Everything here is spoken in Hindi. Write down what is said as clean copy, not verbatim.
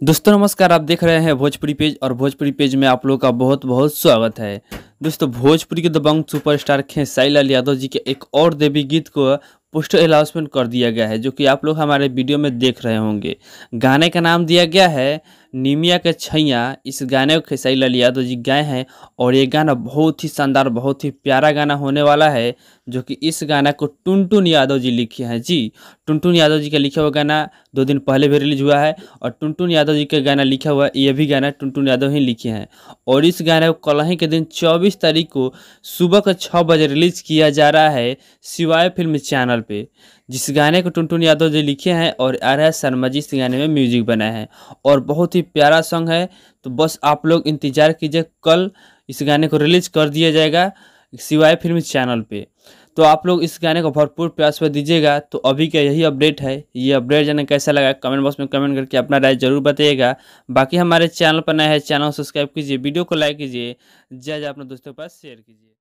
दोस्तों नमस्कार, आप देख रहे हैं भोजपुरी पेज और भोजपुरी पेज में आप लोगों का बहुत बहुत स्वागत है। दोस्तों भोजपुरी के दबंग सुपरस्टार खेसारी लाल यादव जी के एक और देवी गीत को पोस्टर अनाउंसमेंट कर दिया गया है, जो कि आप लोग हमारे वीडियो में देख रहे होंगे। गाने का नाम दिया गया है निमिया के छैया। इस गाने को खेसारी लाल यादव जी गाए हैं और ये गाना बहुत ही शानदार, बहुत ही प्यारा गाना होने वाला है, जो कि इस गाना को टुनटुन यादव जी लिखे हैं। जी, टुनटुन यादव जी का लिखा हुआ गाना 2 दिन पहले भी रिलीज हुआ है और टुनटुन यादव जी का गाना लिखा हुआ ये भी गाना टुनटुन यादव ही लिखे हैं। और इस गाने को कल ही के दिन 24 तारीख को सुबह के 6 बजे रिलीज किया जा रहा है शिवाय फिल्म चैनल पे। जिस गाने को टुनटुन यादव जी लिखे हैं और आर शर्मा जी इस गाने में म्यूजिक बनाए हैं और बहुत ही प्यारा सॉन्ग है। तो बस आप लोग इंतजार कीजिए, कल इस गाने को रिलीज कर दिया जाएगा शिवाय फिल्म चैनल पे। तो आप लोग इस गाने को भरपूर प्यार से दीजिएगा। तो अभी का यही अपडेट है। ये अपडेट जाने कैसा लगा कमेंट बॉक्स में कमेंट करके अपना राय जरूर बताइएगा। बाकी हमारे चैनल पर नए हैं, चैनल को सब्सक्राइब कीजिए, वीडियो को लाइक कीजिए, जय जय अपने दोस्तों के पास शेयर कीजिए।